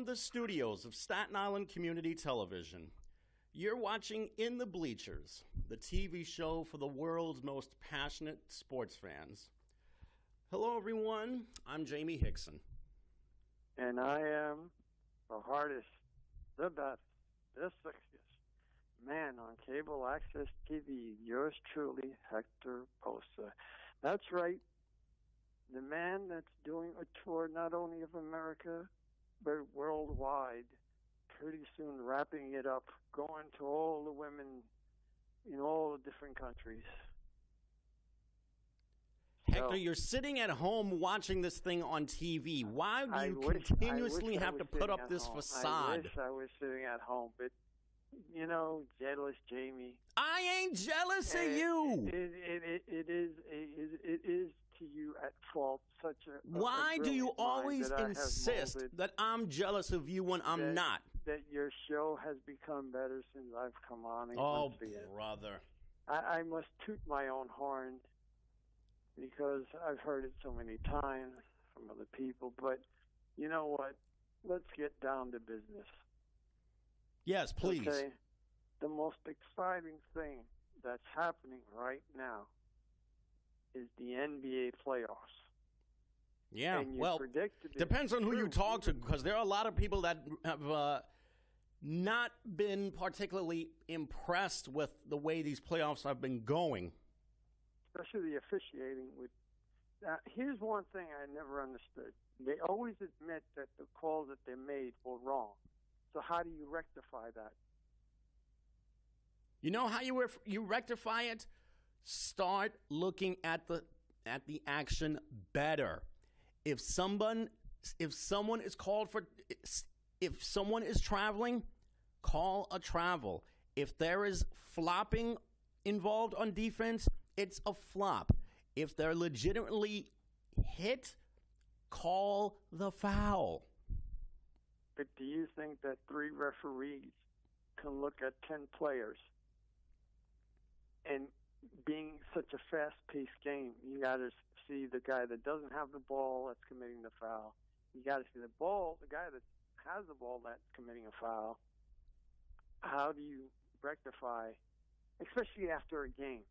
from the studios of Staten Island Community Television, you're watching In the Bleachers, the TV show for the world's most passionate sports fans. Hello, everyone. I'm Jaime Hixson. And I am the hardest, the best, the sexiest man on cable access TV. Yours truly, Hector Bosa. That's right. The man that's doing a tour not only of America, but worldwide. Pretty soon wrapping it up, going to all the women in all the different countries. Hector, you're sitting at home watching this thing on TV. Why do you continuously have to put up this facade? I wish I was sitting at home, but, you know, jealous Jamie. I ain't jealous of you. It is to you at fault. Why do you always insist that I'm jealous of you when I'm not? That your show has become better since I've come on. Oh, brother. I must toot my own horn because I've heard it so many times from other people. But you know what? Let's get down to business. Yes, please. Okay? The most exciting thing that's happening right now is the NBA playoffs. Yeah, well, depends on who you talk to, because there are a lot of people that have not been particularly impressed with the way these playoffs have been going. Especially the officiating. Here's one thing I never understood. They always admit that the calls that they made were wrong. So how do you rectify that? You know how you rectify it? Start looking at the action better. If someone is traveling, call a travel. If there is flopping involved on defense, it's a flop. If they're legitimately hit, call the foul. But do you think that 3 referees can look at 10 players? And being such a fast-paced game, you got to see the guy that doesn't have the ball that's committing the foul. You got to see the guy that has the ball that's committing a foul. How do you rectify, especially after a game?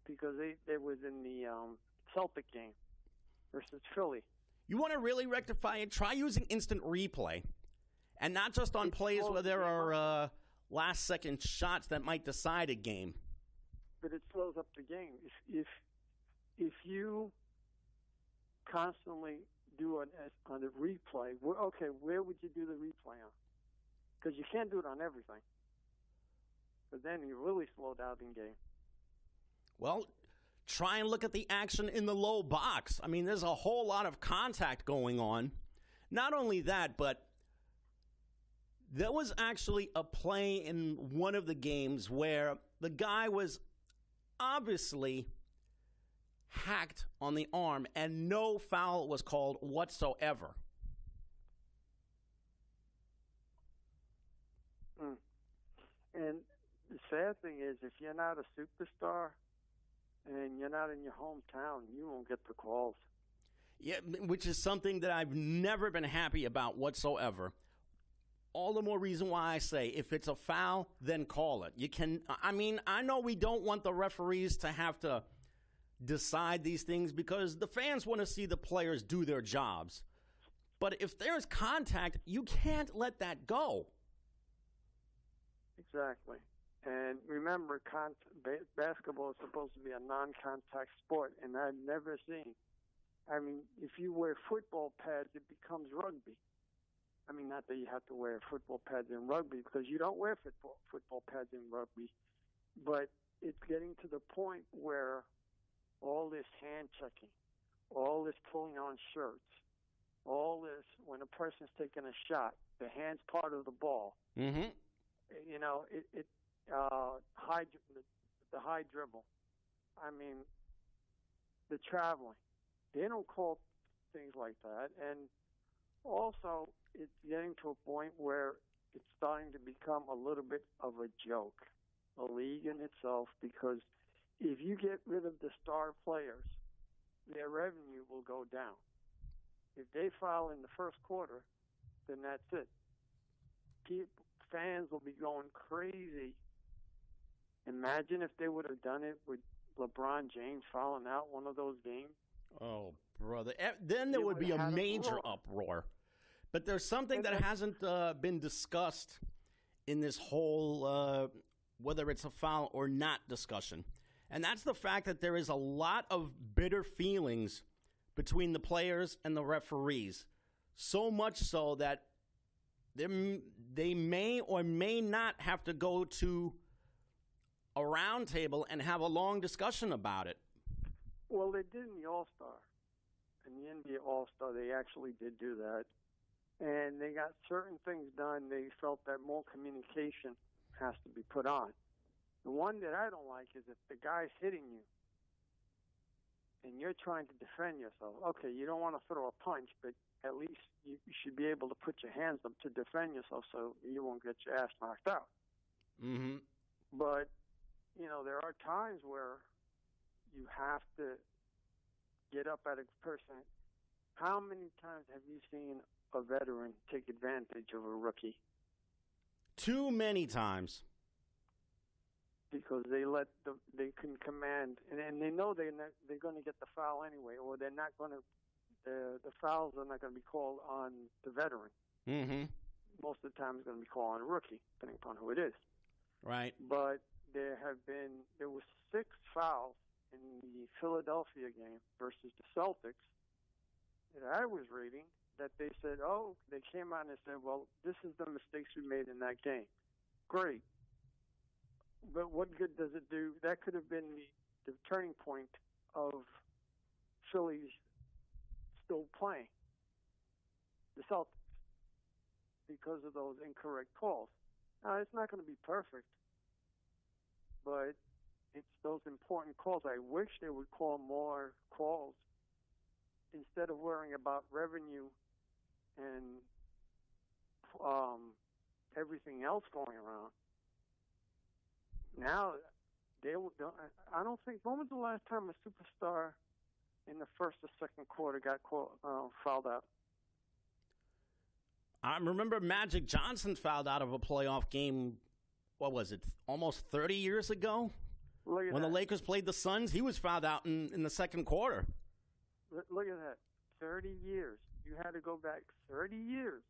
Because they was in the Celtic game versus Philly. You want to really rectify it? Try using instant replay, and not just on plays where there are last-second shots that might decide a game. But it slows up the game. If you constantly do on a replay, where would you do the replay on? Because you can't do it on everything. But then you really slow down the game. Well, try and look at the action in the low box. I mean, there's a whole lot of contact going on. Not only that, but there was actually a play in one of the games where the guy was obviously hacked on the arm, and no foul was called whatsoever. And the sad thing is, if you're not a superstar and you're not in your hometown, you won't get the calls. Yeah, which is something that I've never been happy about whatsoever. All the more reason why I say, if it's a foul, then call it. I know we don't want the referees to have to decide these things because the fans want to see the players do their jobs. But if there's contact, you can't let that go. Exactly. And remember, basketball is supposed to be a non-contact sport, and I've never seen. I mean, if you wear football pads, it becomes rugby. I mean, not that you have to wear football pads in rugby, because you don't wear football pads in rugby, but it's getting to the point where all this hand-checking, all this pulling on shirts, all this, when a person's taking a shot, the hand's part of the ball. Mm-hmm. You know, the high dribble. I mean, the traveling. They don't call things like that. And also, it's getting to a point where it's starting to become a little bit of a joke, a league in itself, because if you get rid of the star players, their revenue will go down. If they foul in the first quarter, then that's it. Fans will be going crazy. Imagine if they would have done it with LeBron James fouling out one of those games. Oh, brother. Then there would be a major uproar. But there's something that hasn't been discussed in this whole whether it's a foul or not discussion. And that's the fact that there is a lot of bitter feelings between the players and the referees. So much so that they may or may not have to go to a round table and have a long discussion about it. Well, they did in the All-Star. In the NBA All-Star, they actually did do that. And they got certain things done. They felt that more communication has to be put on. The one that I don't like is if the guy's hitting you and you're trying to defend yourself. Okay, you don't want to throw a punch, but at least you should be able to put your hands up to defend yourself so you won't get your ass knocked out. Mm-hmm. But, there are times where you have to get up at a person. How many times have you seen a veteran take advantage of a rookie? Too many times. Because they can command, and they know they're going to get the foul anyway, or they're not going to. The fouls are not going to be called on the veteran. Mm-hmm. Most of the time, it's going to be called on a rookie, depending upon who it is. Right. But there was 6 fouls in the Philadelphia game versus the Celtics that I was reading that they said, they came out and said, well, this is the mistakes we made in that game. Great. But what good does it do? That could have been the turning point of Phillies still playing the Celtics because of those incorrect calls. Now, it's not going to be perfect, but it's those important calls. I wish they would call more calls instead of worrying about revenue and everything else going around. Now, I don't think. When was the last time a superstar in the first or second quarter got fouled out? I remember Magic Johnson fouled out of a playoff game. What was it? Almost 30 years ago, when the Lakers played the Suns, he was fouled out in the second quarter. Look at that! 30 years. You had to go back 30 years.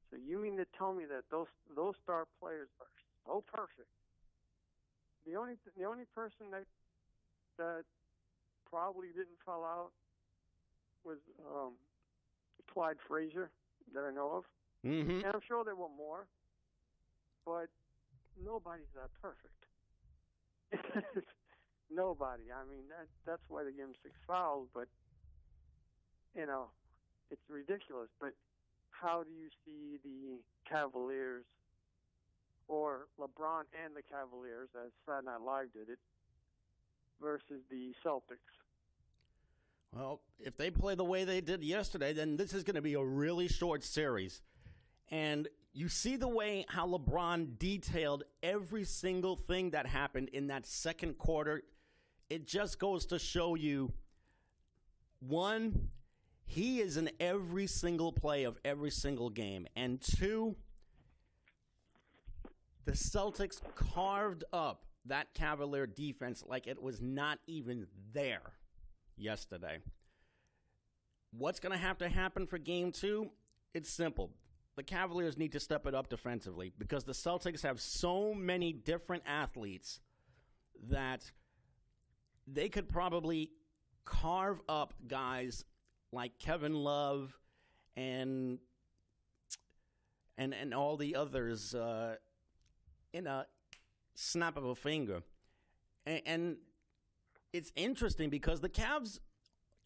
So you mean to tell me that those star players are so perfect? The only person that probably didn't foul out was Clyde Frazier that I know of. Mm-hmm. And I'm sure there were more, but nobody's that perfect. Nobody. I mean, that's why they give him 6 fouls, but, it's ridiculous. But how do you see the Cavaliers or LeBron and the Cavaliers, as Saturday Night Live did it, versus the Celtics? Well, if they play the way they did yesterday, then this is going to be a really short series. And you see the way how LeBron detailed every single thing that happened in that second quarter. It just goes to show you, one, he is in every single play of every single game. And 2, the Celtics carved up that Cavalier defense like it was not even there yesterday. What's going to happen for Game 2? It's simple. The Cavaliers need to step it up defensively because the Celtics have so many different athletes that they could probably carve up guys like Kevin Love and all the others in a snap of a finger. And it's interesting because the Cavs,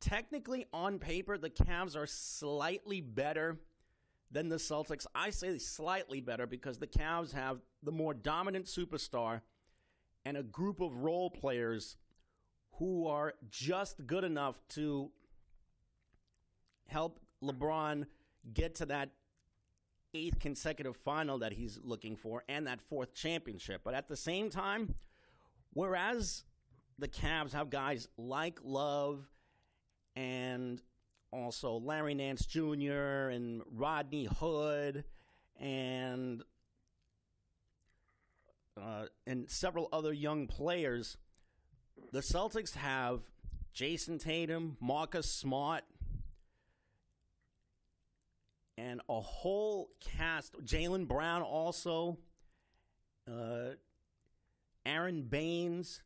technically on paper, the Cavs are slightly better than the Celtics. I say slightly better because the Cavs have the more dominant superstar and a group of role players who are just good enough to help LeBron get to that 8th consecutive final that he's looking for and that 4th championship. But at the same time, whereas the Cavs have guys like Love and also Larry Nance Jr. and Rodney Hood and several other young players. The Celtics have Jason Tatum, Marcus Smart, and a whole cast. Jaylen Brown also, Aaron Baines,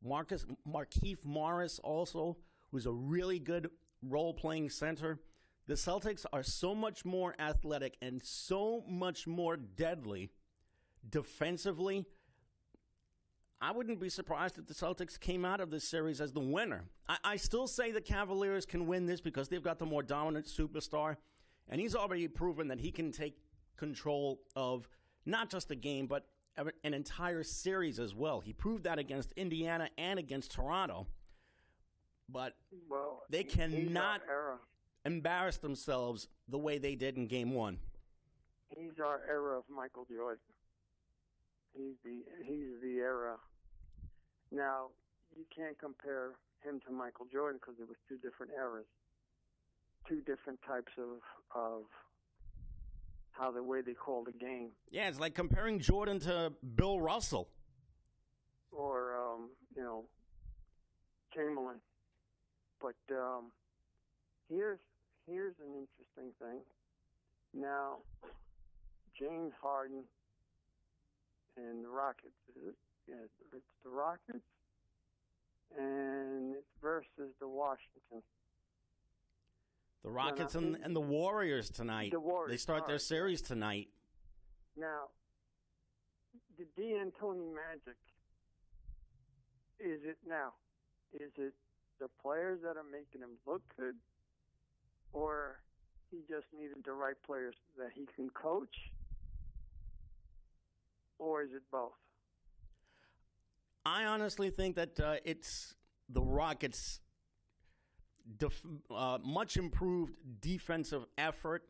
Markieff Morris also, who's a really good role-playing center. The Celtics are so much more athletic and so much more deadly defensively. I wouldn't be surprised if the Celtics came out of this series as the winner. I still say the Cavaliers can win this because they've got the more dominant superstar, and he's already proven that he can take control of not just a game, but an entire series as well. He proved that against Indiana and against Toronto. But they cannot embarrass themselves the way they did in Game 1. He's our era of Michael Jordan. He's the era. Now, you can't compare him to Michael Jordan because it was two different eras, two different types of how the way they call the game. Yeah, it's like comparing Jordan to Bill Russell. Or, Chamberlain. But here's an interesting thing. Now, James Harden and the Rockets. It's the Rockets, and it's versus the Washington. The Rockets and the Warriors tonight. The Warriors. They start their series tonight. Now, the D'Antoni magic, is it the players that are making him look good, or he just needed the right players that he can coach, or is it both? I honestly think that it's the Rockets' much improved defensive effort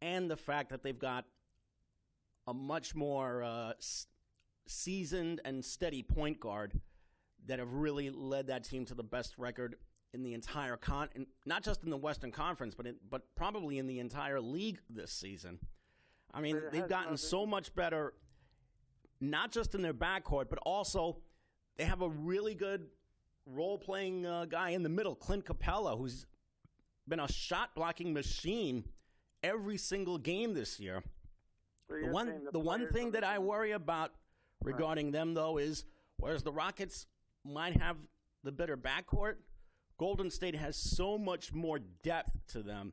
and the fact that they've got a much more seasoned and steady point guard that have really led that team to the best record in the entire not just in the Western Conference, but probably in the entire league this season. I mean, they've gotten so much better, not just in their backcourt, but also they have a really good role-playing guy in the middle, Clint Capella, who's been a shot-blocking machine every single game this year. So the one thing that I worry about regarding them, though, is whereas the Rockets might have the better backcourt, Golden State has so much more depth to them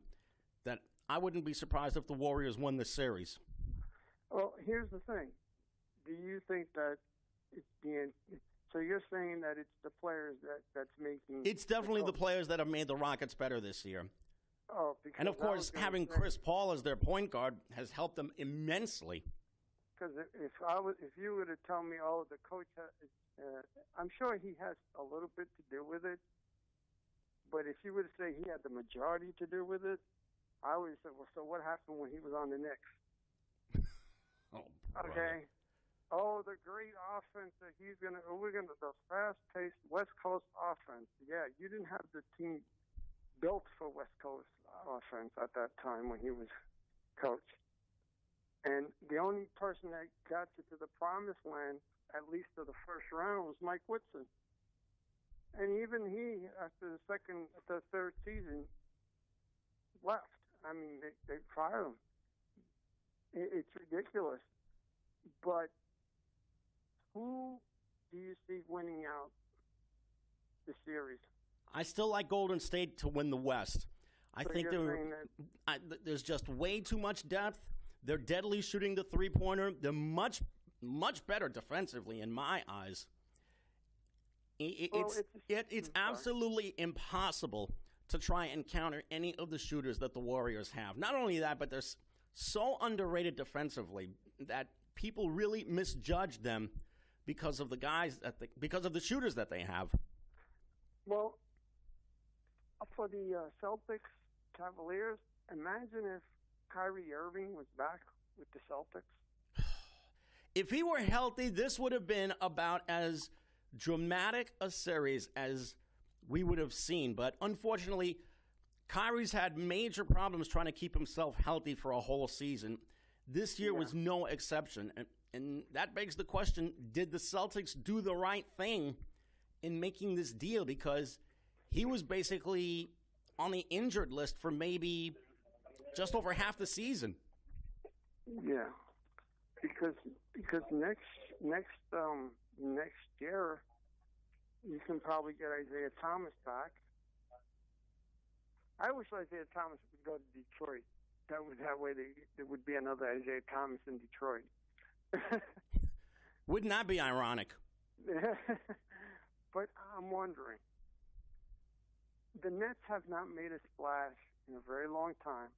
that I wouldn't be surprised if the Warriors won this series. Well, here's the thing. Do you think that so you're saying that it's the players that's making... It's definitely the players that have made the Rockets better this year. Oh, because and, of course, having Chris Paul as their point guard has helped them immensely. Because if you were to tell me, the coach, I'm sure he has a little bit to do with it. But if you were to say he had the majority to do with it, I would say, well, so what happened when he was on the Knicks? Okay. The great offense that the fast-paced West Coast offense. Yeah, you didn't have the team built for West Coast offense at that time when he was coach. And the only person that got you to the promised land, at least to the first round, was Mike Woodson. And even he, after the third season, left. I mean, they fired him. It's ridiculous. But who do you see winning out the series? I still like Golden State to win the West. I think there's just way too much depth. They're deadly shooting the three-pointer. They're much, much better defensively in my eyes. It's absolutely impossible to try and counter any of the shooters that the Warriors have. Not only that, but they're so underrated defensively that people really misjudge them because of because of the shooters that they have. Well, for the Celtics, Cavaliers, imagine if Kyrie Irving was back with the Celtics. If he were healthy, this would have been about as dramatic a series as we would have seen. But unfortunately, Kyrie's had major problems trying to keep himself healthy for a whole season. This year was no exception. And that begs the question, did the Celtics do the right thing in making this deal? Because he was basically on the injured list for maybe just over half the season. Yeah, because next year you can probably get Isaiah Thomas back. I wish Isaiah Thomas would go to Detroit. That way there would be another Isaiah Thomas in Detroit. Wouldn't that be ironic? But I'm wondering, the Nets have not made a splash in a very long time,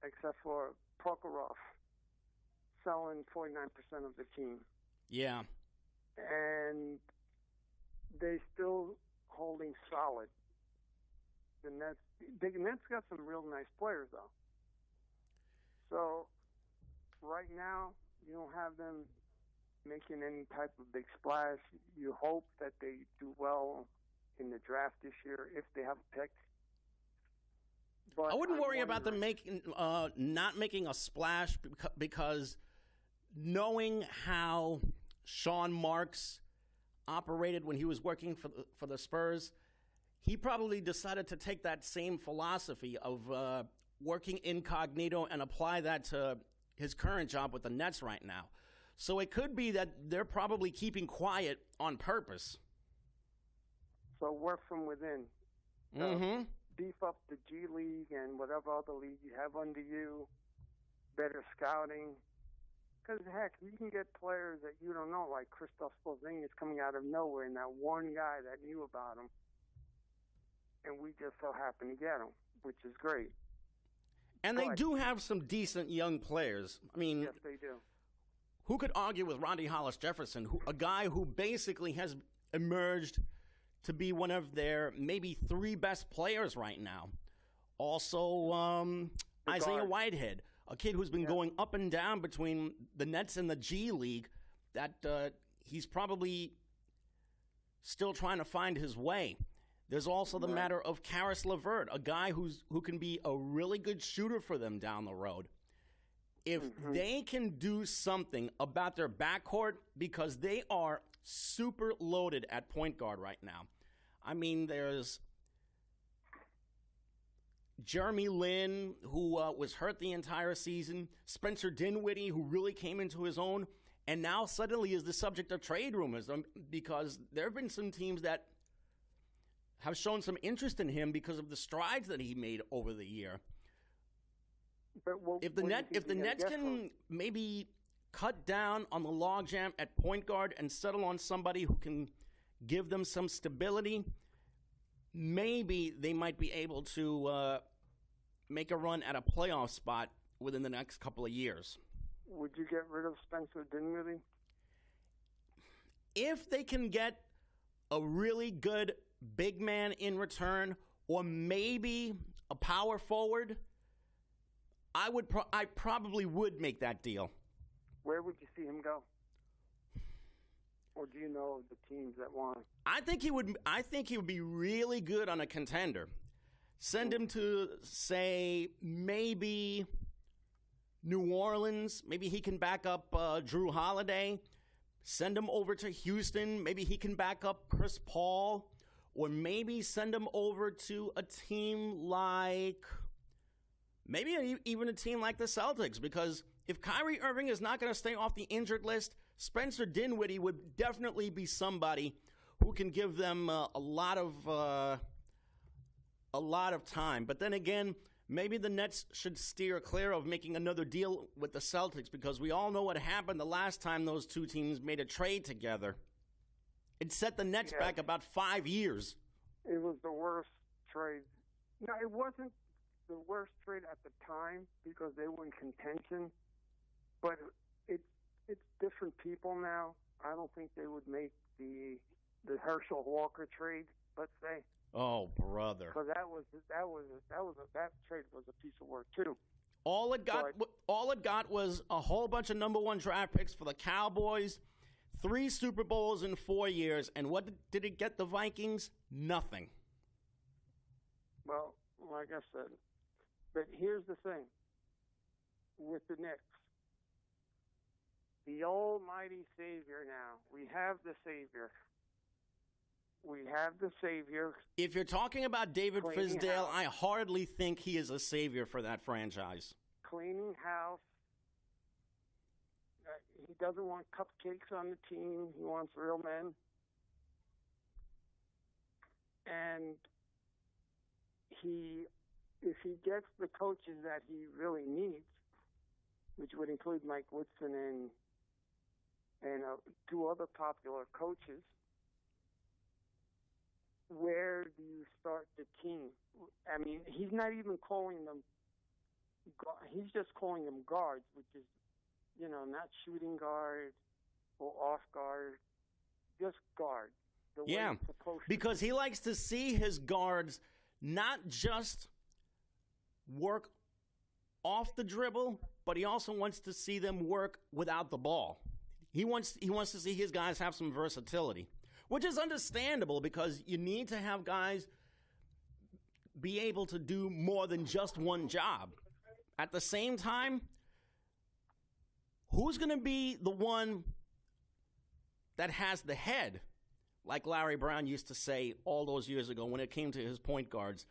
except for Prokhorov selling 49% of the team. Yeah. And they still holding solid. The Nets got some real nice players, though. So right now, you don't have them making any type of big splash. You hope that they do well in the draft this year if they have a pick. But I wouldn't worry about them not making a splash because knowing how Sean Marks operated when he was working for the Spurs, he probably decided to take that same philosophy of working incognito and apply that to his current job with the Nets right now. So it could be that they're probably keeping quiet on purpose. So work from within. Mm-hmm. Beef up the G League and whatever other league you have under you. Better scouting. Because, heck, you can get players that you don't know, like Kristaps Porzingis coming out of nowhere and that one guy that knew about him. And we just so happen to get him, which is great. And they do have some decent young players. I mean, yes, they do. Who could argue with Rondae Hollis-Jefferson, a guy who basically has emerged to be one of their maybe three best players right now? Also, Isaiah Whitehead, a kid who's been going up and down between the Nets and the G League, that he's probably still trying to find his way. There's also the matter of Karis LeVert, a guy who can be a really good shooter for them down the road. If they can do something about their backcourt, because they are super loaded at point guard right now. I mean, there's Jeremy Lin, who was hurt the entire season, Spencer Dinwiddie, who really came into his own, and now suddenly is the subject of trade rumors because there have been some teams that have shown some interest in him because of the strides that he made over the year. But if the Nets can maybe cut down on the logjam at point guard and settle on somebody who can give them some stability, maybe they might be able to make a run at a playoff spot within the next couple of years. Would you get rid of Spencer Dinwiddie? If they can get a really good big man in return, or maybe a power forward, I probably would make that deal. Where would you see him go? Or do you know the teams that want him? I think he would be really good on a contender. Send him to, say, maybe New Orleans. Maybe he can back up Drew Holiday. Send him over to Houston. Maybe he can back up Chris Paul. Or maybe send him over to a team like, maybe even a team like the Celtics. Because if Kyrie Irving is not going to stay off the injured list, Spencer Dinwiddie would definitely be somebody who can give them a lot of time. But then again, maybe the Nets should steer clear of making another deal with the Celtics, because we all know what happened the last time those two teams made a trade together. It set the Nets back about 5 years. It was the worst trade. No, it wasn't the worst trade at the time because they were in contention. But it's different people now. I don't think they would make the Herschel Walker trade, let's say. Oh, brother! Because that trade was a piece of work too. All it got was a whole bunch of number one draft picks for the Cowboys. 3 Super Bowls in 4 years, and what did it get the Vikings? Nothing. Well, like I said. But here's the thing with the Knicks. The almighty savior now. We have the savior. We have the savior. If you're talking about David Cleaning Fizdale, house. I hardly think he is a savior for that franchise. Cleaning house. He doesn't want cupcakes on the team. He wants real men. And if he gets the coaches that he really needs, which would include Mike Woodson and two other popular coaches, where do you start the team? I mean, he's not even calling them. He's just calling them guards, which is, not shooting guard or off guard, just guard. Yeah, because he likes to see his guards not just work off the dribble, but he also wants to see them work without the ball. He wants to see his guys have some versatility, which is understandable because you need to have guys be able to do more than just one job. At the same time, who's going to be the one that has the head? Like Larry Brown used to say all those years ago when it came to his point guards.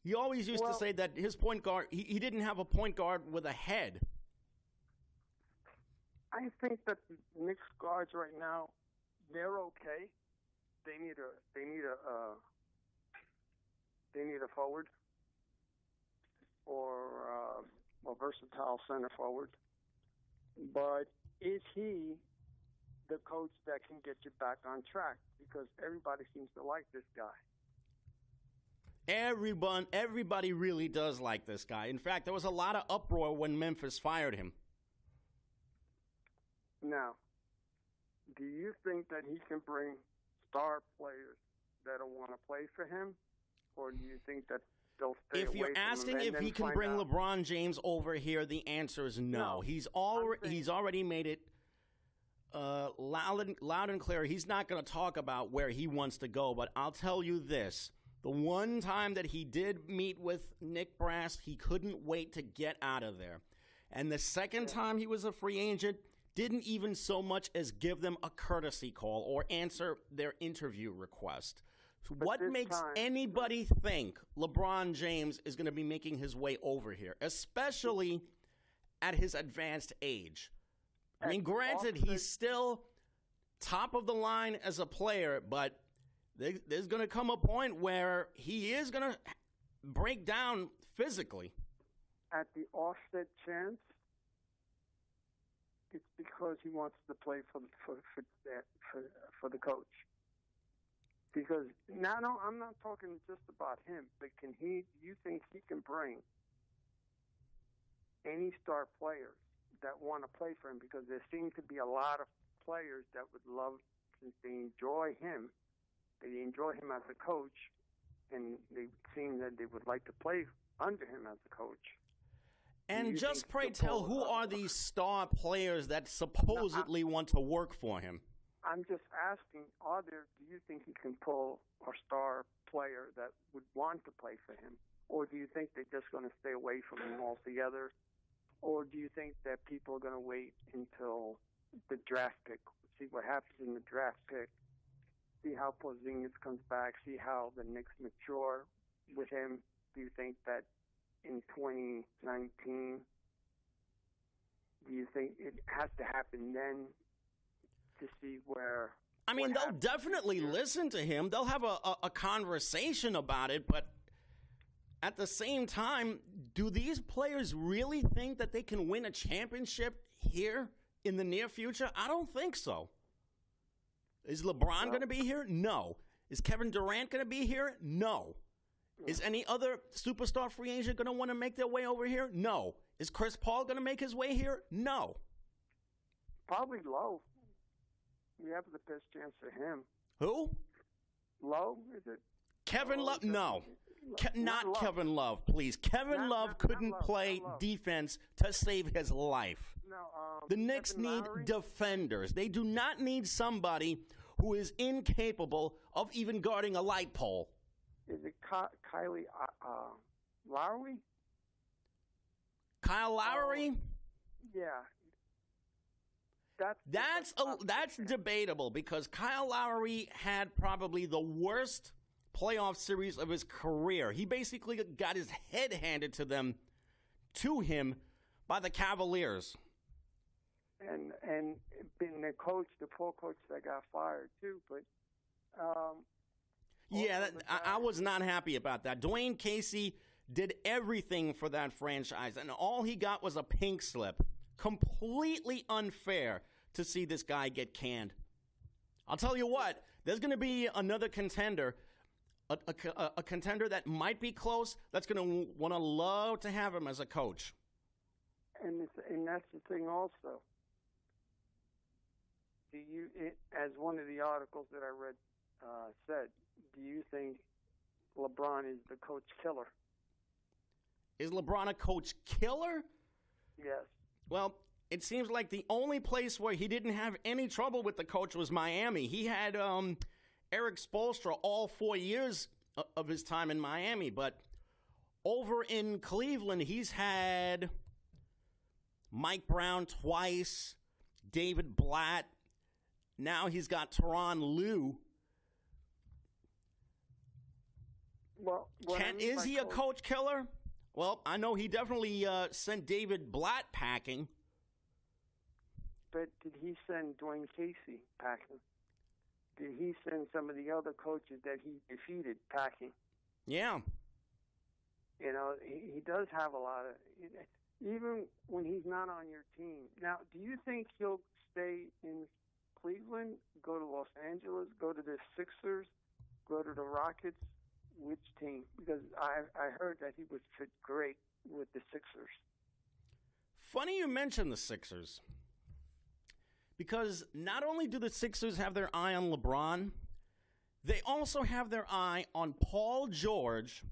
He always used to say that his point guard, he didn't have a point guard with a head. I think that the Knicks guards right now, they're okay. They need a forward or a versatile center forward. But is he the coach that can get you back on track? Because everybody seems to like this guy. Everybody really does like this guy. In fact, there was a lot of uproar when Memphis fired him. Now, do you think that he can bring star players that'll want to play for him? Or do you think that they'll stay away from him? If you're asking if he can bring LeBron James over here, the answer is no. He's already made it loud and clear. He's not going to talk about where he wants to go, but I'll tell you this. The one time that he did meet with Nick Brass, he couldn't wait to get out of there. And the second time he was a free agent, didn't even so much as give them a courtesy call or answer their interview request. What makes anybody think LeBron James is going to be making his way over here, especially at his advanced age? I mean, granted, he's still top of the line as a player, but there's going to come a point where he is going to break down physically. At the offset chance, it's because he wants to play for the coach. Because now, no, I'm not talking just about him, but do you think he can bring any star players that want to play for him? Because there seem to be a lot of players that would love, since they enjoy him as a coach, and they seem that they would like to play under him as a coach. And just pray tell, who are these star players that supposedly want to work for him? I'm just asking, do you think he can pull a star player that would want to play for him? Or do you think they're just going to stay away from him altogether? Or do you think that people are going to wait until the draft pick, see what happens in the draft pick, see how Porzingis comes back, see how the Knicks mature with him? Do you think that in 2019, do you think it has to happen then to see where... I mean, they'll definitely listen to him. They'll have a conversation about it, but at the same time, do these players really think that they can win a championship here in the near future? I don't think so. Is LeBron going to be here? No. Is Kevin Durant going to be here? No. Is any other superstar free agent going to want to make their way over here? No. Is Chris Paul going to make his way here? No. Probably Lowe. We have the best chance for him. Who? Lowe, is it? Kevin Love? No. Not Kevin Love, please. Kevin Love couldn't play defense to save his life. No, the Knicks need defenders. They do not need somebody who is incapable of even guarding a light pole. is it Kylie Lowry? Kyle Lowry? Yeah. That's debatable because Kyle Lowry had probably the worst playoff series of his career. He basically got his head handed to him by the Cavaliers. And being the poor coach that got fired too. But I was not happy about that. Dwayne Casey did everything for that franchise, and all he got was a pink slip. Completely unfair to see this guy get canned. I'll tell you what, there's going to be another contender, a contender that might be close, that's going to want to love to have him as a coach. And that's the thing also. As one of the articles that I read said, do you think LeBron is the coach killer? Is LeBron a coach killer? Yes. Well, it seems like the only place where he didn't have any trouble with the coach was Miami. He had Eric Spoelstra all 4 years of his time in Miami, but over in Cleveland, he's had Mike Brown twice, David Blatt. Now he's got Tyronn Lue. Well, is he a coach killer? Well, I know he definitely sent David Blatt packing. But did he send Dwayne Casey packing? Did he send some of the other coaches that he defeated packing? Yeah. You know, he does have a lot of... Even when he's not on your team. Now, do you think he'll stay in Cleveland, go to Los Angeles, go to the Sixers, go to the Rockets? Which team? Because I heard that he would fit great with the Sixers. Funny you mention the Sixers. Because not only do the Sixers have their eye on LeBron, they also have their eye on Paul George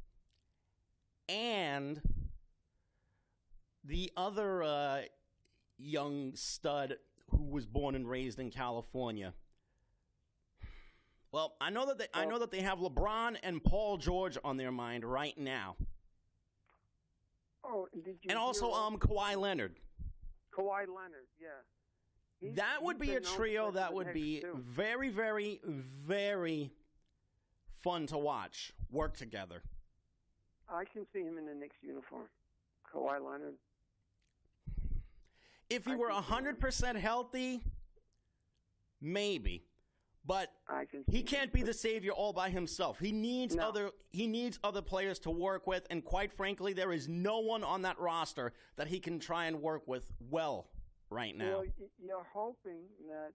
and the other young stud who was born and raised in California. Well, I know that they have LeBron and Paul George on their mind right now. Oh, did you? And also Kawhi Leonard. Kawhi Leonard, yeah. That would be a trio that would be very, very, very fun to watch work together. I can see him in the Knicks uniform. Kawhi Leonard. If he were 100% healthy, maybe. But he can't be the savior all by himself. He needs other players to work with, and quite frankly, there is no one on that roster that he can try and work with well right now. Well, you're hoping that.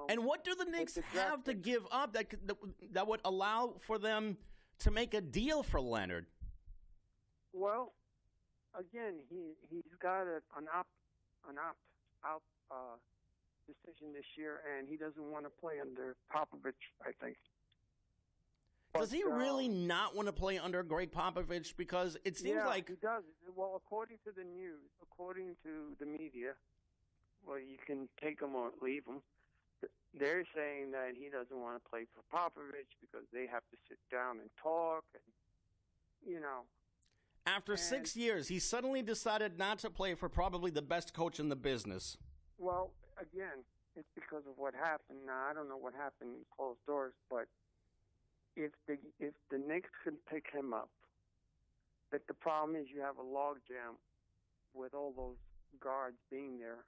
And what do the Knicks have to give up that would allow for them to make a deal for Leonard? Well, again, he's got an opt-out decision this year, and he doesn't want to play under Popovich, I think. Does he really not want to play under Greg Popovich? Because it seems like... he does. Well, according to the news, according to the media, well, you can take him or leave him, they're saying that he doesn't want to play for Popovich because they have to sit down and talk, and, you know. After 6 years, he suddenly decided not to play for probably the best coach in the business. Well, again, it's because of what happened. Now, I don't know what happened in closed doors, but if the Knicks can pick him up, but the problem is you have a logjam with all those guards being there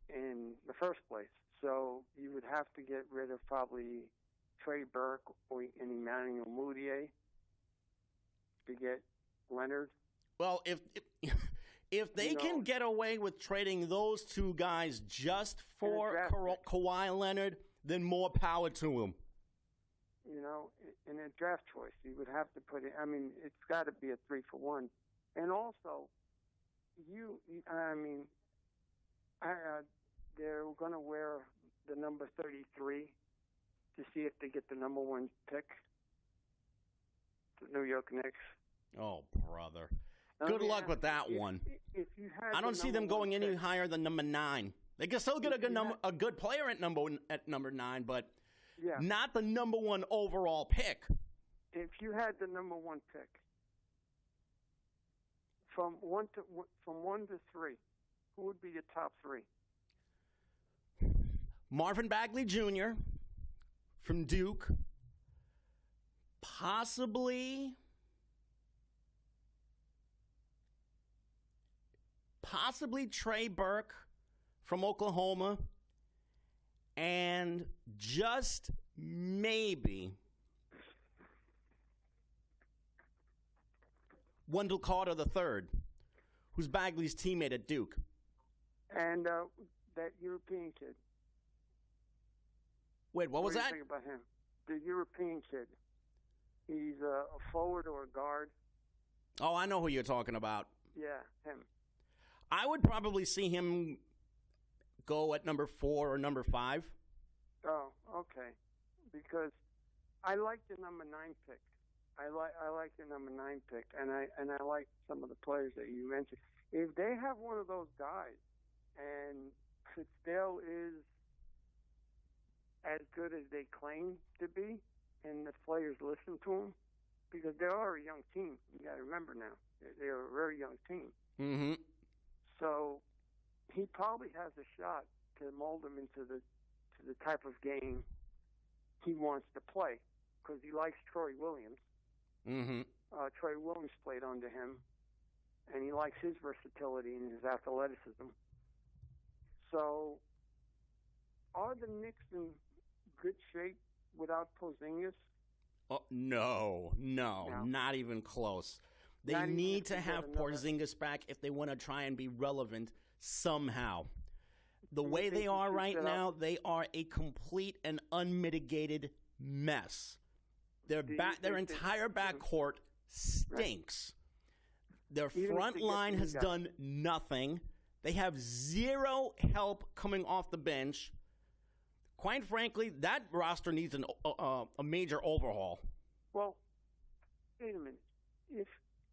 in the first place. So you would have to get rid of probably Trey Burke and Emmanuel Mudiay to get Leonard. Well, if they can get away with trading those two guys just for Kawhi Leonard, then more power to him. You know, in a draft choice, you would have to put it. I mean, it's got to be a 3-for-1. And also, they're going to wear the number 33 to see if they get the number 1 pick. The New York Knicks. Oh, brother. Good luck with that one. If you had I don't see them going any higher than number 9. They can still get a good player at number 9, but not the number 1 overall pick. if you had the number 1 pick, from 1 to 3, who would be your top 3? Marvin Bagley Jr. from Duke. Possibly Trey Burke from Oklahoma. And just maybe Wendell Carter III, who's Bagley's teammate at Duke. And that European kid. Wait, what was that? What do you think about him? The European kid. He's a forward or a guard. Oh, I know who you're talking about. Yeah, him. I would probably see him go at number 4 or number 5. Oh, okay. Because I like the number 9 pick. I like the number 9 pick, and I like some of the players that you mentioned. If they have one of those guys, and Fitzgerald is as good as they claim to be, and the players listen to him, because they are a young team. You got to remember now, they're a very young team. Mm-hmm. So he probably has a shot to mold him into the type of game he wants to play, because he likes Troy Williams. Mm-hmm. Troy Williams played under him, and he likes his versatility and his athleticism. So, are the Knicks in good shape without Porzingis? Oh, no, not even close. They Not even need if to they get have another- Porzingis back if they want to try and be relevant somehow. The Do you way think they he are should right set now, up- they are a complete and unmitigated mess. Their Do you their think they- entire backcourt stinks. Their Even if front they get line the has guy. done nothing. They have zero help coming off the bench. Quite frankly, that roster needs a major overhaul. Well, wait a minute.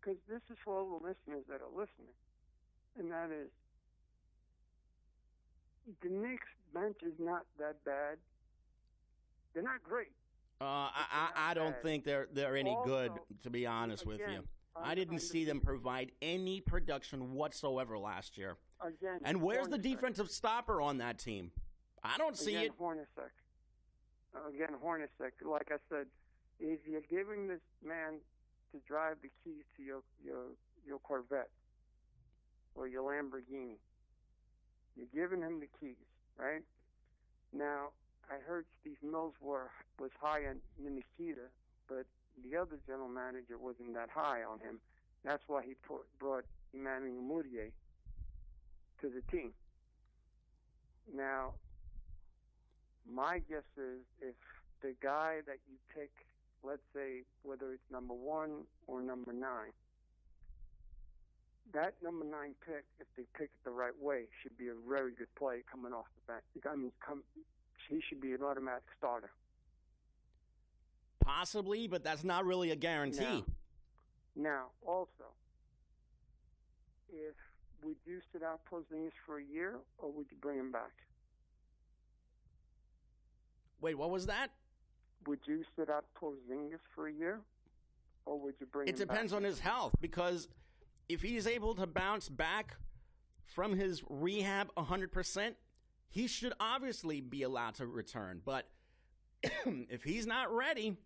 Because this is for all the listeners that are listening, and that is, the Knicks bench is not that bad. They're not great. I don't bad. think they're any good, Also, to be honest with you. again, I didn't see them provide any production whatsoever last year. Again, And where's the Hornacek. defensive stopper on that team? I don't see Again, it. Hornacek. Like I said, if you're giving this man to drive the keys to your Corvette or your Lamborghini, you're giving him the keys, right? Now, I heard Steve Mills was high on Minnesota, but the other general manager wasn't that high on him. That's why he brought Emmanuel Mudiay to the team. Now, my guess is if the guy that you pick, let's say whether it's number 1 or number 9, that number 9 pick, if they pick it the right way, should be a very good play coming off the bench. I mean, he should be an automatic starter. Possibly, but that's not really a guarantee. Now, also, would you sit out Porzingis for a year, or would you bring him back? Wait, what was that? Would you sit out Porzingis for a year, or would you bring him back? It depends on his health, because if he's able to bounce back from his rehab 100%, he should obviously be allowed to return. But if he's not ready,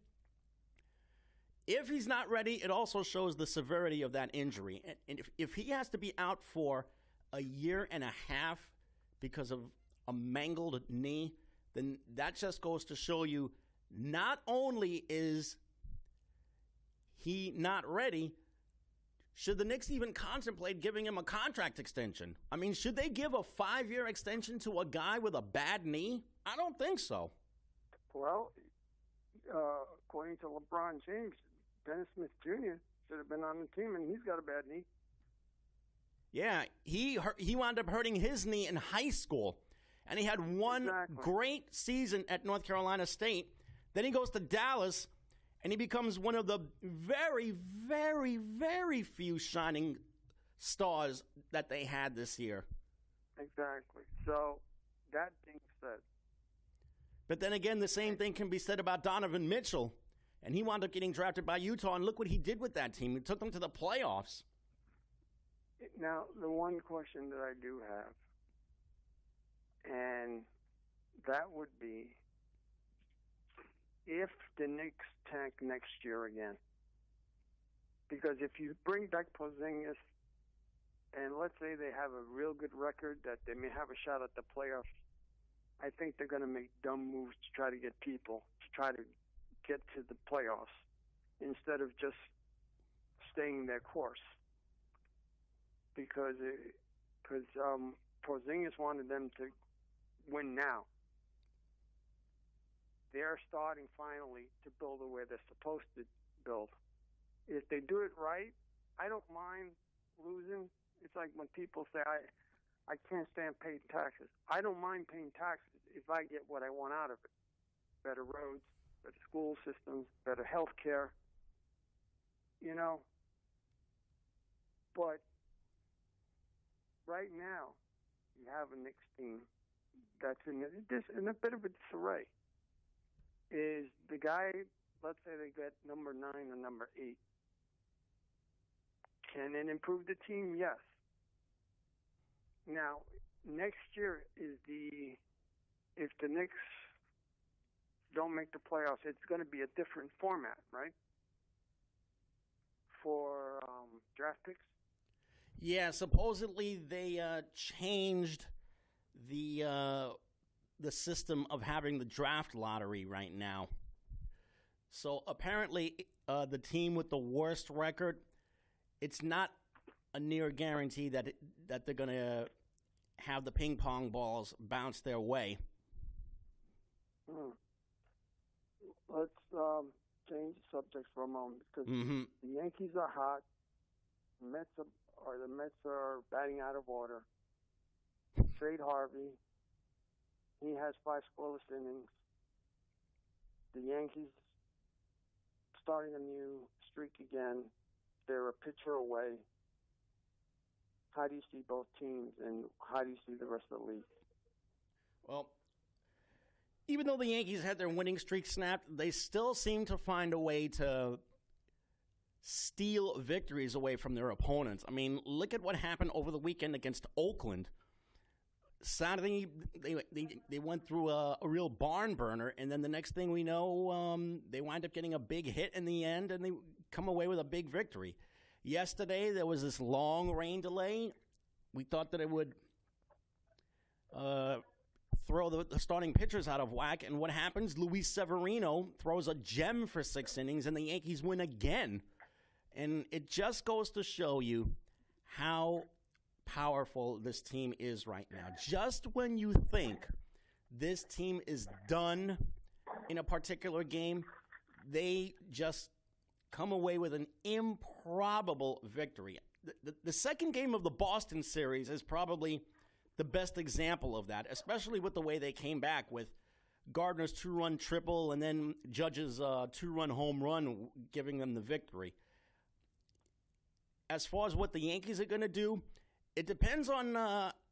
it also shows the severity of that injury. And if he has to be out for a year and a half because of a mangled knee, then that just goes to show you not only is he not ready, should the Knicks even contemplate giving him a contract extension? I mean, should they give a 5-year extension to a guy with a bad knee? I don't think so. Well, according to LeBron James, Dennis Smith Jr. should have been on the team, and he's got a bad knee. Yeah, he wound up hurting his knee in high school, and he had one great season at North Carolina State. Then he goes to Dallas, and he becomes one of the very, very, very few shining stars that they had this year. Exactly. So, that being said. But then again, the same thing can be said about Donovan Mitchell. And he wound up getting drafted by Utah, and look what he did with that team. He took them to the playoffs. Now, the one question that I do have, and that would be, if the Knicks tank next year again, because if you bring back Porzingis, and let's say they have a real good record that they may have a shot at the playoffs, I think they're going to make dumb moves to try to get people to try to get to the playoffs instead of just staying their course. Because Porzingis wanted them to win now. They're starting finally to build the way they're supposed to build. If they do it right, I don't mind losing. It's like when people say, I can't stand paying taxes. I don't mind paying taxes if I get what I want out of it. Better roads, better school systems, better health care, But right now, you have a Knicks team that's in a bit of a disarray. Is the guy, let's say they get number 9 or number 8. Can it improve the team? Yes. Now, next year if the Knicks don't make the playoffs, it's going to be a different format, right? For draft picks? Yeah, supposedly they changed the system of having the draft lottery right now. So apparently the team with the worst record, it's not a near guarantee that they're going to have the ping pong balls bounce their way. Let's change the subject for a moment because the Yankees are hot. The Mets are batting out of order. Trade Harvey. He has 5 scoreless innings. The Yankees starting a new streak again. They're a pitcher away. How do you see both teams, and how do you see the rest of the league? Well, even though the Yankees had their winning streak snapped, they still seem to find a way to steal victories away from their opponents. I mean, look at what happened over the weekend against Oakland. Saturday, they went through a real barn burner, and then the next thing we know, they wind up getting a big hit in the end, and they come away with a big victory. Yesterday, there was this long rain delay. We thought that it would throw the starting pitchers out of whack, and what happens? Luis Severino throws a gem for 6 innings, and the Yankees win again. And it just goes to show you how powerful this team is right now. Just when you think this team is done in a particular game, they just come away with an improbable victory. The second game of the Boston series is probably the best example of that, especially with the way they came back with Gardner's 2-run triple and then Judge's 2-run home run giving them the victory. As far as what the Yankees are going to do, it depends on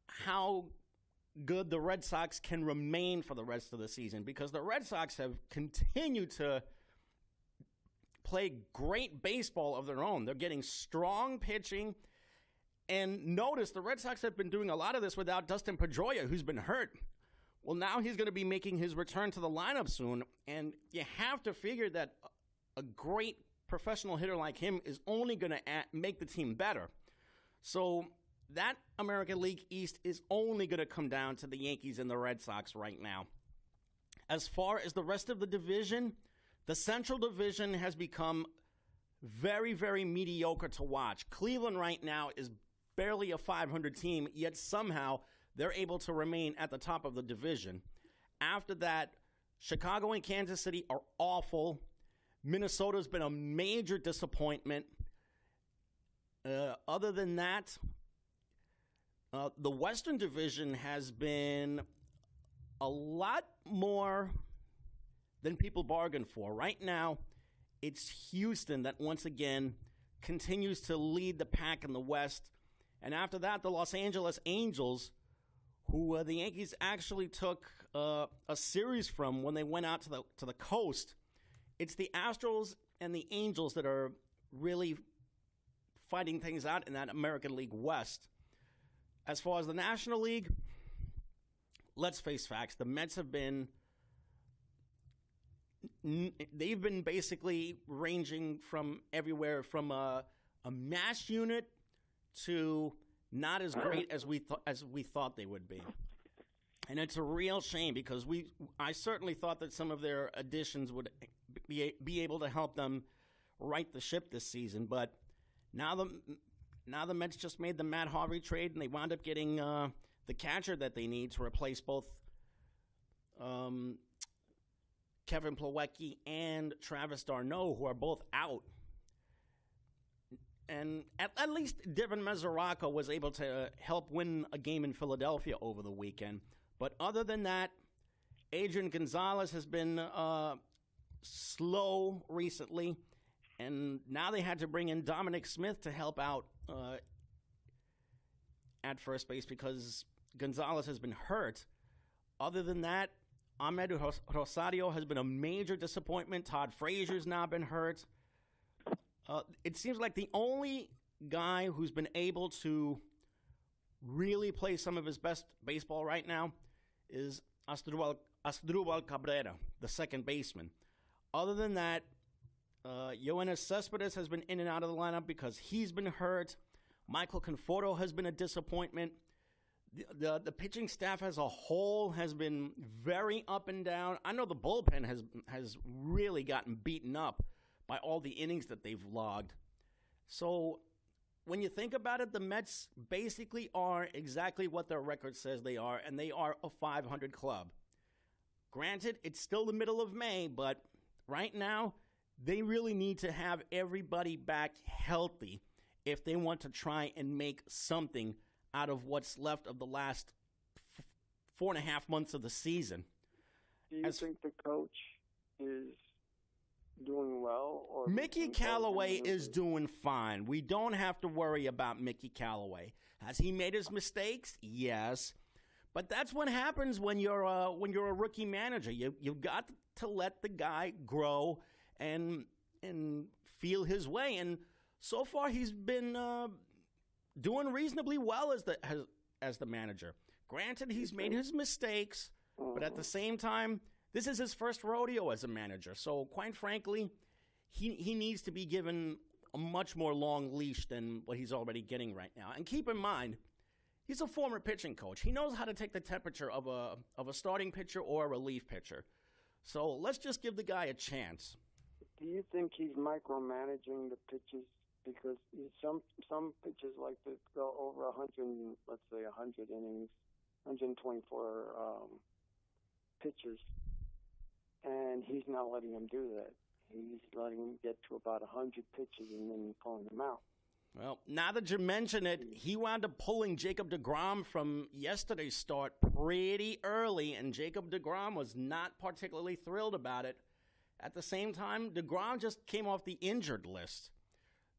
how good the Red Sox can remain for the rest of the season, because the Red Sox have continued to play great baseball of their own. They're getting strong pitching. And notice the Red Sox have been doing a lot of this without Dustin Pedroia, who's been hurt. Well, now he's going to be making his return to the lineup soon. And you have to figure that a great professional hitter like him is only going to make the team better. So that American League East is only going to come down to the Yankees and the Red Sox right now. As far as the rest of the division, the Central Division has become very, very mediocre to watch. Cleveland right now is barely a 500 team, yet somehow they're able to remain at the top of the division. After that, Chicago and Kansas City are awful. Minnesota's been a major disappointment. Other than that, the Western Division has been a lot more than people bargained for. Right now, it's Houston that once again continues to lead the pack in the West. And after that, the Los Angeles Angels, who the Yankees actually took a series from when they went out to the coast. it's the Astros and the Angels that are really fighting things out in that American League West. As far as the National League, let's face facts. The Mets have been basically ranging from everywhere from a mash unit to not as great as we thought they would be. And it's a real shame because I certainly thought that some of their additions would be able to help them right the ship this season. But now the Mets just made the Matt Harvey trade, and they wound up getting the catcher that they need to replace both Kevin Plawecki and Travis d'Arnaud, who are both out. And at least Devin Mesoraco was able to help win a game in Philadelphia over the weekend. But other than that, Adrian Gonzalez has been slow recently. And now they had to bring in Dominic Smith to help out at first base because Gonzalez has been hurt. Other than that, Ahmed Rosario has been a major disappointment. Todd Frazier's now been hurt. It seems like the only guy who's been able to really play some of his best baseball right now is Asdrubal Cabrera, the second baseman. Other than that, Yoenis Cespedes has been in and out of the lineup because he's been hurt. Michael Conforto has been a disappointment. The pitching staff as a whole has been very up and down. I know the bullpen has really gotten beaten up by all the innings that they've logged. So when you think about it, the Mets basically are exactly what their record says they are, and they are a 500 club. Granted, it's still the middle of May, but right now, they really need to have everybody back healthy if they want to try and make something out of what's left of the last 4.5 months of the season. Do you think the coach is doing well? Or Mickey Callaway is doing fine. We don't have to worry about Mickey Callaway. Has he made his mistakes? Yes. But that's what happens when you're a rookie manager. You've got to let the guy grow and feel his way. And so far, he's been doing reasonably well as the manager. Granted, he's made his mistakes, but at the same time, this is his first rodeo as a manager. So, quite frankly, he needs to be given a much more long leash than what he's already getting right now. And keep in mind, he's a former pitching coach. He knows how to take the temperature of a starting pitcher or a relief pitcher. So let's just give the guy a chance. Do you think he's micromanaging the pitches? Because some pitches like to go over 100, let's say 100 innings, 124 pitches, and he's not letting him do that. He's letting him get to about 100 pitches and then pulling them out. Well, now that you mention it, he wound up pulling Jacob deGrom from yesterday's start pretty early, and Jacob deGrom was not particularly thrilled about it. At the same time, deGrom just came off the injured list.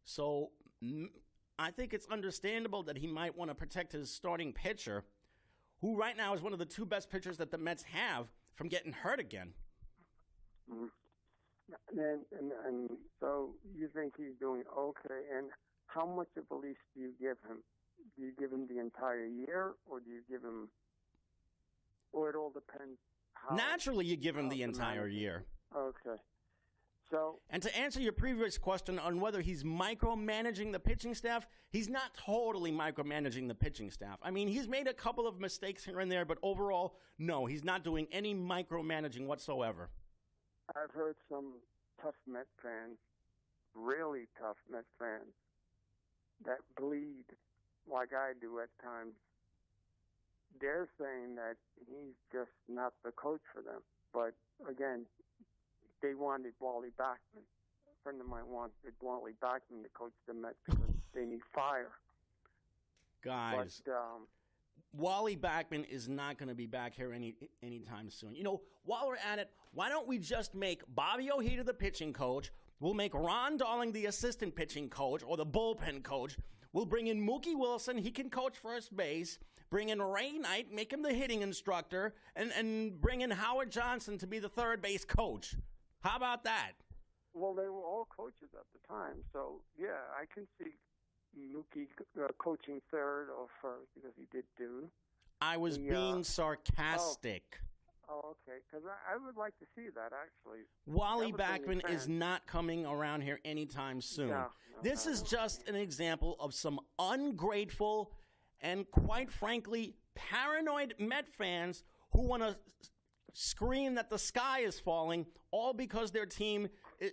So I think it's understandable that he might want to protect his starting pitcher, who right now is one of the two best pitchers that the Mets have, from getting hurt again. Mm-hmm. And so you think he's doing okay. And how much of a leash do you give him? Do you give him the entire year, or do you give him, or it all depends? Naturally, you give him the entire year. Okay. So, and to answer your previous question on whether he's micromanaging the pitching staff, he's not totally micromanaging the pitching staff. I mean, he's made a couple of mistakes here and there, but overall, no, he's not doing any micromanaging whatsoever. I've heard some tough Met fans, really tough Met fans, that bleed like I do at times. They're saying that he's just not the coach for them. But again, they wanted Wally Backman. A friend of mine wanted Wally Backman to coach the Mets because they need fire. Guys, but, Wally Backman is not going to be back here anytime soon. You know, while we're at it, why don't we just make Bobby Ojeda the pitching coach? We'll make Ron Darling the assistant pitching coach or the bullpen coach. We'll bring in Mookie Wilson. He can coach first base. Bring in Ray Knight, make him the hitting instructor, and bring in Howard Johnson to be the third base coach. How about that? Well, they were all coaches at the time, so yeah, I can see Mookie coaching third or first because he did do. I was being sarcastic. Oh, okay. Because I would like to see that, actually. Wally Backman is not coming around here anytime soon. No, this is just an example of some ungrateful and, quite frankly, paranoid Met fans who want to scream that the sky is falling, all because their team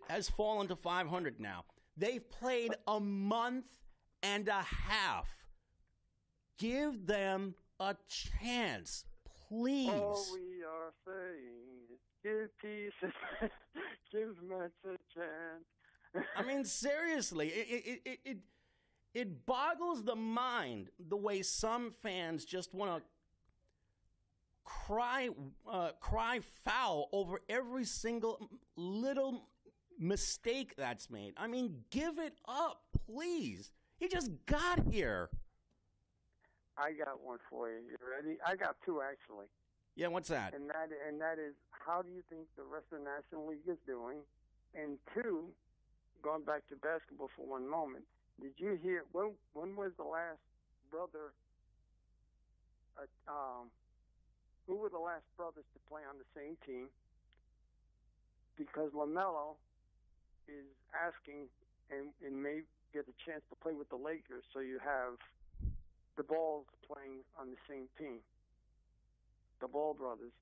has fallen to 500 now. They've played a month and a half. Give them a chance, please. All we are saying is give peace, give Mets a chance. I mean, seriously, it boggles the mind the way some fans just want to cry foul over every single little mistake that's made. I mean, give it up, please. He just got here. I got one for you. You ready? I got two, actually. Yeah, what's that? And that is, how do you think the rest of the National League is doing? And two, going back to basketball for one moment, did you hear when was the last brother? Who were the last brothers to play on the same team? Because LaMelo is asking and may get a chance to play with the Lakers, so you have the Balls playing on the same team. The Ball brothers.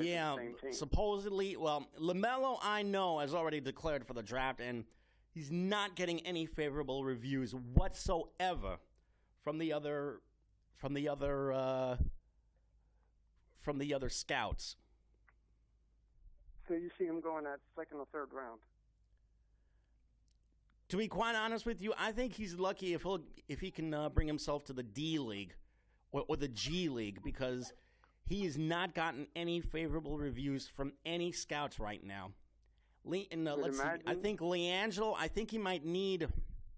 Yeah, supposedly, well, LaMelo, I know, has already declared for the draft, and he's not getting any favorable reviews whatsoever from the other scouts. So you see him going at second or third round? To be quite honest with you, I think he's lucky if he can bring himself to the D League or the G League, because he has not gotten any favorable reviews from any scouts right now. Let's see, I think LiAngelo, I think he might need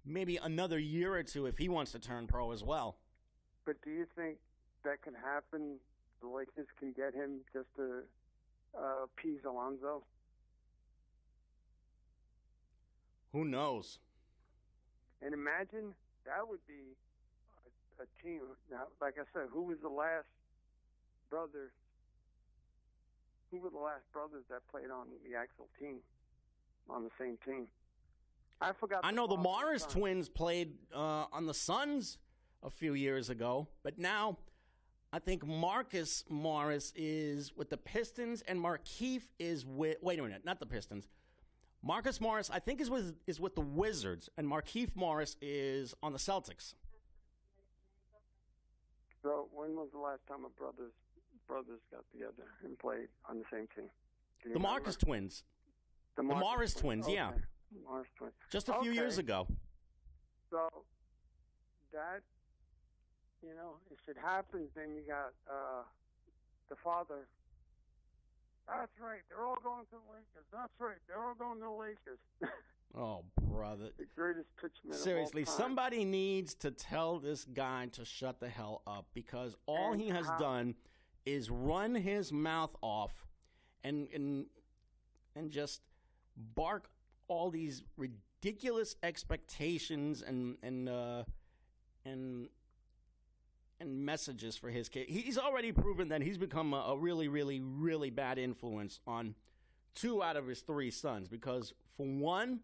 maybe another year or two if he wants to turn pro as well. But do you think that can happen? The Lakers can get him just to appease Alonzo? Who knows? And imagine that would be a team. Now, like I said, who was the last brother? Who were the last brothers that played on the actual team, on the same team? I forgot. I know the Morris twins played on the Suns a few years ago, but now I think Marcus Morris is with the Pistons and Markieff is with. Wait a minute, not the Pistons. Marcus Morris, I think, is with the Wizards, and Markieff Morris is on the Celtics. So when was the last time a brothers got together and played on the same team? The Marcus twins. The Morris twins, okay. Yeah. Morris twins. Just a few years ago. So that, if it happens, then you got the father. That's right. They're all going to the Lakers. That's right. They're all going to the Lakers. Oh, brother. The greatest pitchman Seriously, of all time. somebody needs to tell this guy to shut the hell up, because all he has done is run his mouth off and just bark all these ridiculous expectations and messages for his kid. He's already proven that he's become a really, really, really bad influence on 2 out of his 3 sons, because for one,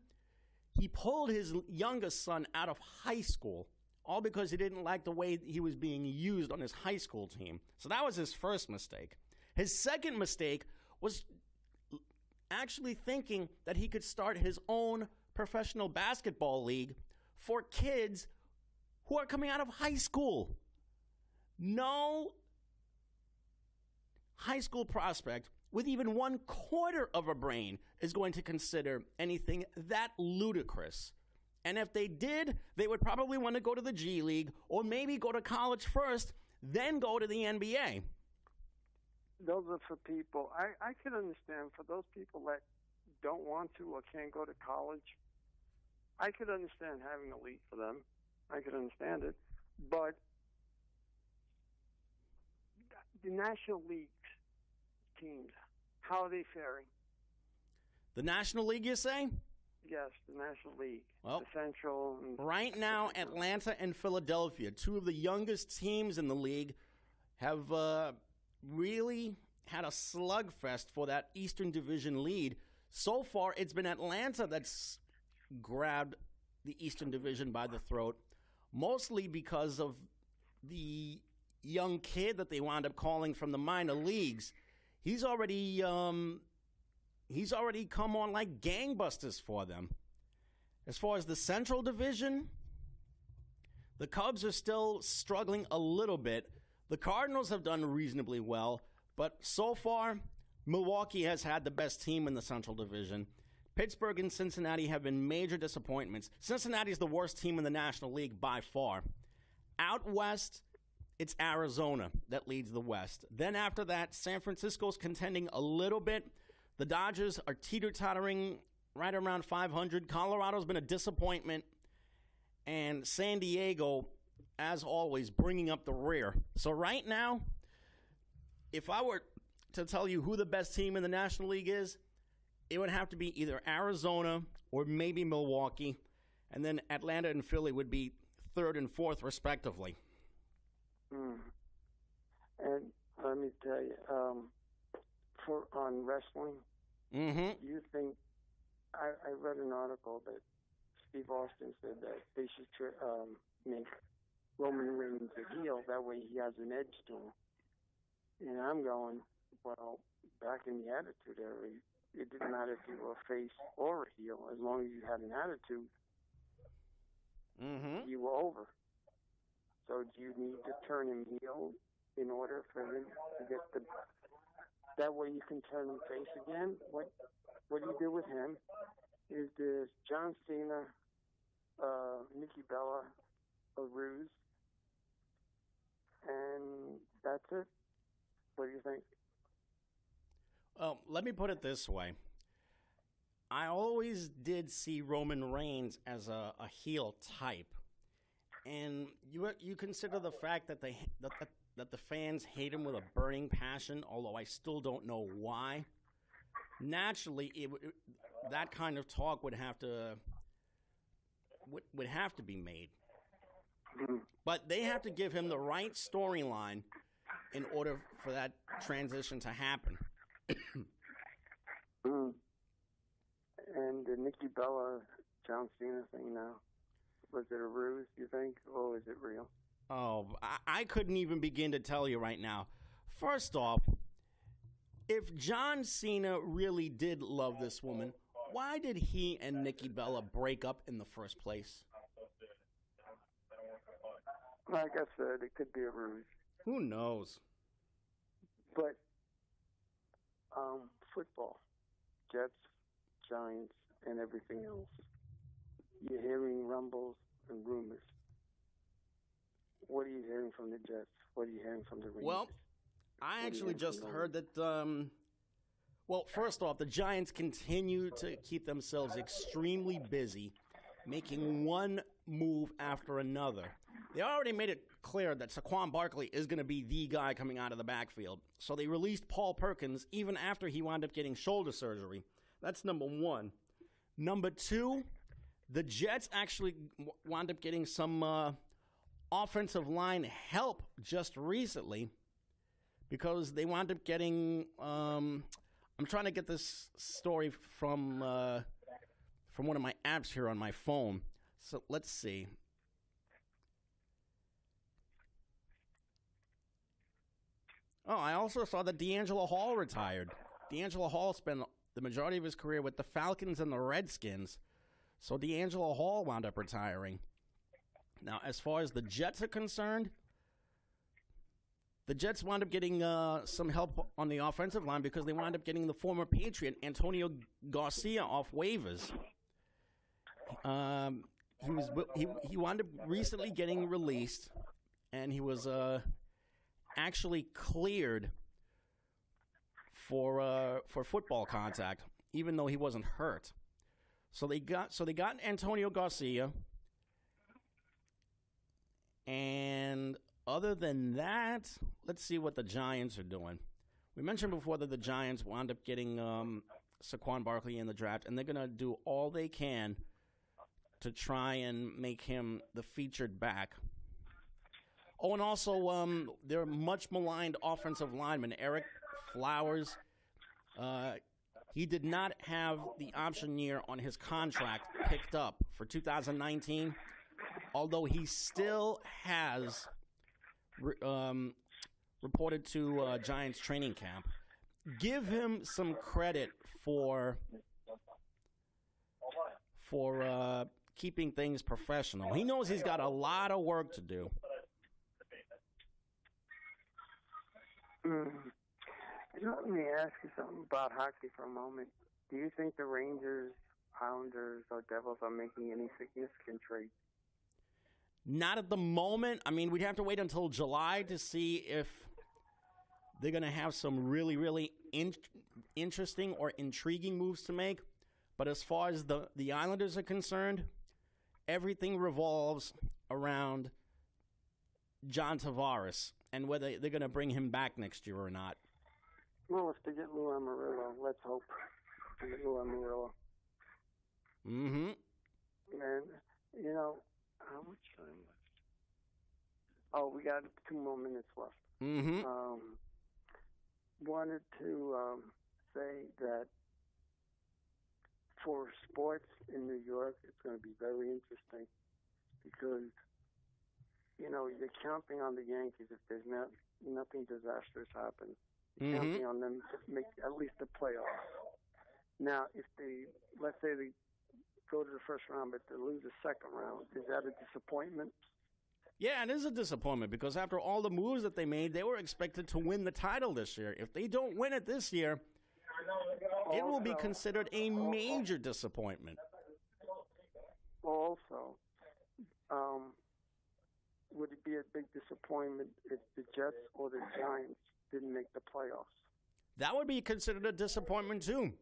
he pulled his youngest son out of high school, all because he didn't like the way he was being used on his high school team. So that was his first mistake. His second mistake was actually thinking that he could start his own professional basketball league for kids who are coming out of high school. No high school prospect with even 1/4 of a brain is going to consider anything that ludicrous. And if they did, they would probably want to go to the G League or maybe go to college first, then go to the NBA. Those are for people. I can understand for those people that don't want to or can't go to college. I could understand having a league for them. I could understand it. But the National League teams, how are they faring? The National League, you say? Yes, the National League. Well, the Central. And right now, Atlanta and Philadelphia, two of the youngest teams in the league, have really had a slugfest for that Eastern Division lead. So far, it's been Atlanta that's grabbed the Eastern Division by the throat, mostly because of the young kid that they wound up calling from the minor leagues. He's already come on like gangbusters for them. As far as the Central Division, the Cubs are still struggling a little bit. The Cardinals have done reasonably well, but so far, Milwaukee has had the best team in the Central Division. Pittsburgh and Cincinnati have been major disappointments. Cincinnati is the worst team in the National League by far. Out west, it's Arizona that leads the West. Then after that, San Francisco's contending a little bit. The Dodgers are teeter-tottering right around 500. Colorado's been a disappointment. And San Diego, as always, bringing up the rear. So right now, if I were to tell you who the best team in the National League is, it would have to be either Arizona or maybe Milwaukee. And then Atlanta and Philly would be third and fourth, respectively. And let me tell you, on wrestling, you think, I read an article that Steve Austin said that they should make Roman Reigns a heel, that way he has an edge to him. And I'm going, well, back in the Attitude Era, it didn't matter if you were a face or a heel, as long as you had an attitude, you were over. So do you need to turn him heel in order for him to get the... That way you can turn him face again? What you do with him is there's John Cena, Nikki Bella, a ruse, and that's it. What do you think? Well, let me put it this way. I always did see Roman Reigns as a heel type. And you consider the fact that that the fans hate him with a burning passion, although I still don't know why. Naturally, that kind of talk would have to be made. But they have to give him the right storyline in order for that transition to happen. And the Nikki Bella, John Cena thing now, was it a ruse, you think, or is it real? Oh, I couldn't even begin to tell you right now. First off, if John Cena really did love this woman, why did he and Nikki Bella break up in the first place? Like I said, it could be a ruse. Who knows? But football, Jets, Giants, and everything else, you're hearing rumbles and rumors. What are you hearing from the Jets? What are you hearing from the Rangers? Well, I actually just heard that, well, first off, the Giants continue to keep themselves extremely busy, making one move after another. They already made it clear that Saquon Barkley is going to be the guy coming out of the backfield. So they released Paul Perkins even after he wound up getting shoulder surgery. That's number one. Number two, the Jets actually wound up getting some offensive line help just recently because they wound up getting I'm trying to get this story from one of my apps here on my phone. So let's see. Oh, I also saw that D'Angelo Hall retired. D'Angelo Hall spent the majority of his career with the Falcons and the Redskins. So D'Angelo Hall wound up retiring. Now, as far as the Jets are concerned, the Jets wound up getting some help on the offensive line because they wound up getting the former Patriot, Antonio Garcia, off waivers. He wound up recently getting released, and he was actually cleared for football contact, even though he wasn't hurt. So they got Antonio Garcia, and other than that, let's see what the Giants are doing. We mentioned before that the Giants wound up getting Saquon Barkley in the draft, and they're going to do all they can to try and make him the featured back. Oh, and also their much maligned offensive lineman, Eric Flowers. He did not have the option year on his contract picked up for 2019, although he still has reported to Giants training camp. Give him some credit for keeping things professional. He knows he's got a lot of work to do. Let me ask you something about hockey for a moment. Do you think the Rangers, Islanders, or Devils are making any significant trades? Not at the moment. I mean, we'd have to wait until July to see if they're going to have some really, really interesting or intriguing moves to make. But as far as the Islanders are concerned, everything revolves around John Tavares and whether they're going to bring him back next year or not. Well, if they get Lou Amarillo, let's hope they get Lou Amarillo. Mm-hmm. And, you know, how much time left? Oh, we got 2 more minutes left. Mm-hmm. Wanted to say that for sports in New York, it's going to be very interesting because, you know, you're counting on the Yankees if there's nothing disastrous happens. You're counting on them to make at least the playoffs. Now, if let's say they go to the first round, but they lose the second round, is that a disappointment? Yeah, it is a disappointment because after all the moves that they made, they were expected to win the title this year. If they don't win it this year, it will be considered a major disappointment. Also, would it be a big disappointment if the Jets or the Giants didn't make the playoffs? That would be considered a disappointment too,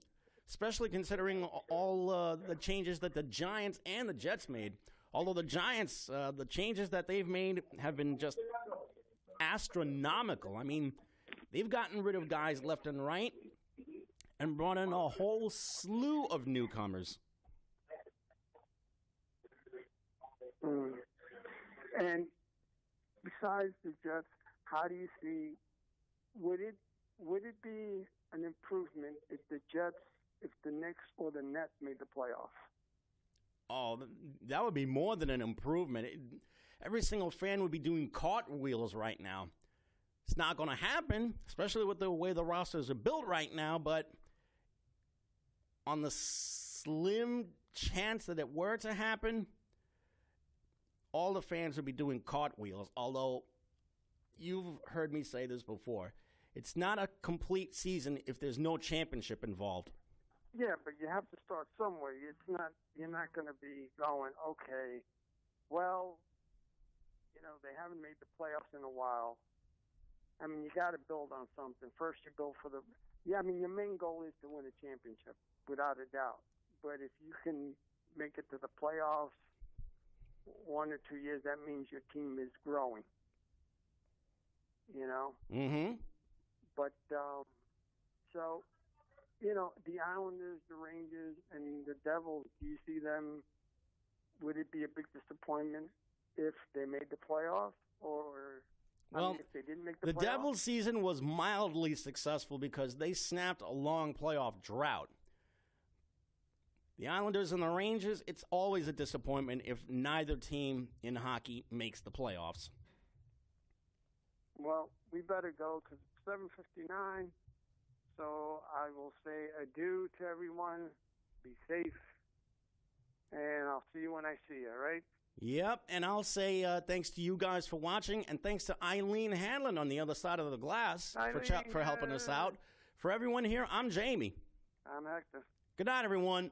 especially considering all the changes that the Giants and the Jets made. Although the Giants, the changes that they've made have been just astronomical. I mean, they've gotten rid of guys left and right and brought in a whole slew of newcomers. And besides the Jets, how do you see, would it be an improvement if the Knicks or the Nets made the playoffs? Oh, that would be more than an improvement. Every single fan would be doing cartwheels right now. It's not going to happen, especially with the way the rosters are built right now, but on the slim chance that it were to happen, all the fans would be doing cartwheels, although you've heard me say this before. It's not a complete season if there's no championship involved. Yeah, but you have to start somewhere. You're not going to be going, okay, well, you know, they haven't made the playoffs in a while. I mean, you got to build on something. First, you build for I mean, your main goal is to win a championship, without a doubt. But if you can make it to the playoffs 1 or 2 years, that means your team is growing. You know? Mm-hmm. But, so, you know, the Islanders, the Rangers, and the Devils, do you see them, would it be a big disappointment if they made the playoffs? Or, well, if they didn't make the playoffs? The Devils' season was mildly successful because they snapped a long playoff drought. The Islanders and the Rangers, it's always a disappointment if neither team in hockey makes the playoffs. Well, we better go because it's 7:59. So I will say adieu to everyone. Be safe. And I'll see you when I see you, all right? Yep, and I'll say thanks to you guys for watching, and thanks to Eileen Hanlon on the other side of the glass for helping us out. For everyone here, I'm Jamie. I'm Hector. Good night, everyone.